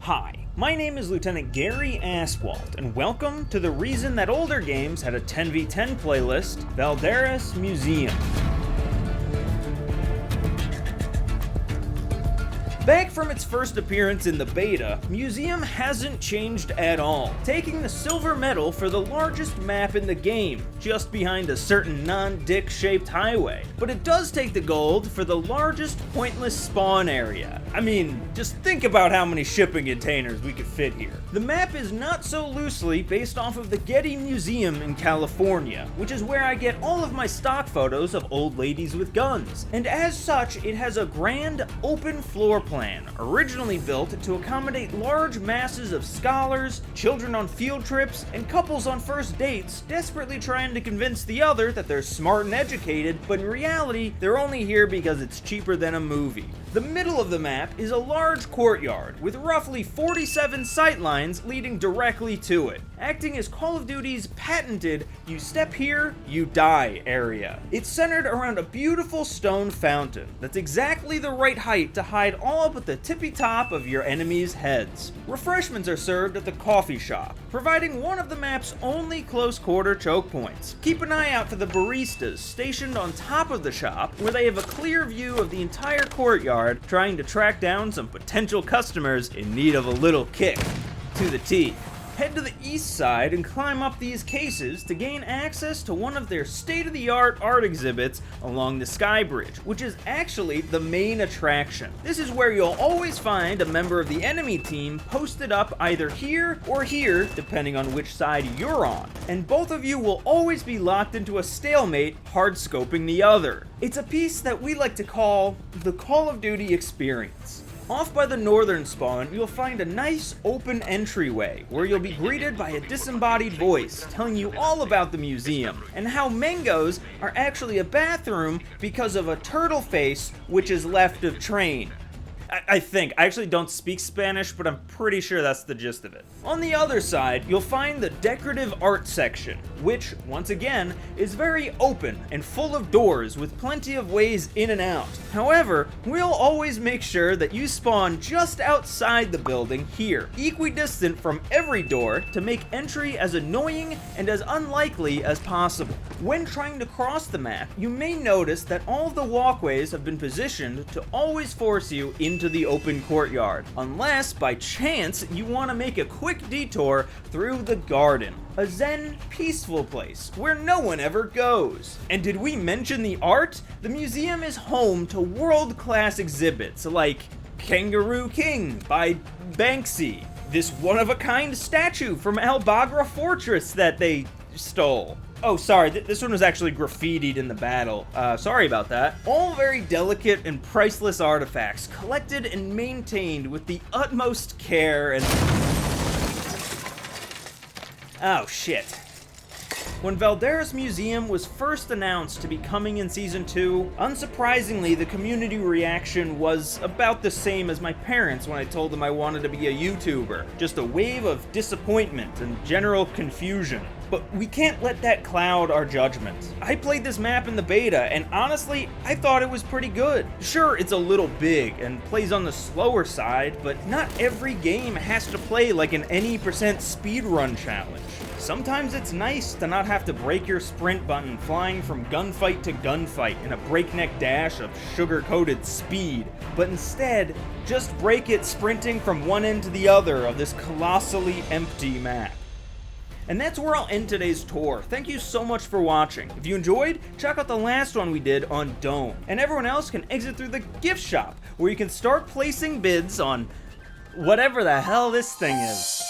Hi, my name is Lieutenant Gary Aswalt, and welcome to the reason that older games had a 10v10 playlist, Valderas Museum. Back from its first appearance in the beta, Museum hasn't changed at all, taking the silver medal for the largest map in the game, just behind a certain non-dick shaped highway. But it does take the gold for the largest pointless spawn area. I mean, just think about how many shipping containers we could fit here. The map is not so loosely based off of the Getty Museum in California, which is where I get all of my stock photos of old ladies with guns. And as such, it has a grand open floor plan, originally built to accommodate large masses of scholars, children on field trips, and couples on first dates desperately trying to convince the other that they're smart and educated, but in reality, they're only here because it's cheaper than a movie. The middle of the map is a large courtyard with roughly 47 sightlines leading directly to it, acting as Call of Duty's patented "you step here, you die" area. It's centered around a beautiful stone fountain that's exactly the right height to hide all but the tippy top of your enemies' heads. Refreshments are served at the coffee shop, providing one of the map's only close quarter choke points. Keep an eye out for the baristas stationed on top of the shop, where they have a clear view of the entire courtyard, trying to track down some potential customers in need of a little kick to the teeth. Head to the east side and climb up these cases to gain access to one of their state-of-the-art art exhibits along the Sky Bridge, which is actually the main attraction. This is where you'll always find a member of the enemy team posted up either here or here, depending on which side you're on, and both of you will always be locked into a stalemate, hard-scoping the other. It's a piece that we like to call the Call of Duty experience. Off by the northern spawn, you'll find a nice open entryway where you'll be greeted by a disembodied voice telling you all about the museum and how mangoes are actually a bathroom because of a turtle face which is left of train. I actually don't speak Spanish, but I'm pretty sure that's the gist of it. On the other side, you'll find the decorative art section, which, once again, is very open and full of doors with plenty of ways in and out. However, we'll always make sure that you spawn just outside the building here, equidistant from every door, to make entry as annoying and as unlikely as possible. When trying to cross the map, you may notice that all of the walkways have been positioned to always force you into the open courtyard, unless by chance you want to make a quick detour through the garden, a zen, peaceful place where no one ever goes. And did we mention the art? The museum is home to world-class exhibits like Kangaroo King by Banksy, this one-of-a-kind statue from Al Bagra Fortress that they stole. Oh, sorry, this one was actually graffitied in the battle. Sorry about that. All very delicate and priceless artifacts, collected and maintained with the utmost care and... Oh, shit. When Valderas Museum was first announced to be coming in Season 2, unsurprisingly, the community reaction was about the same as my parents when I told them I wanted to be a YouTuber. Just a wave of disappointment and general confusion. But we can't let that cloud our judgment. I played this map in the beta, and honestly, I thought it was pretty good. Sure, it's a little big and plays on the slower side, but not every game has to play like an any% speedrun challenge. Sometimes it's nice to not have to break your sprint button flying from gunfight to gunfight in a breakneck dash of sugar-coated speed, but instead, just break it sprinting from one end to the other of this colossally empty map. And that's where I'll end today's tour. Thank you so much for watching. If you enjoyed, check out the last one we did on Dome. And everyone else can exit through the gift shop, where you can start placing bids on whatever the hell this thing is.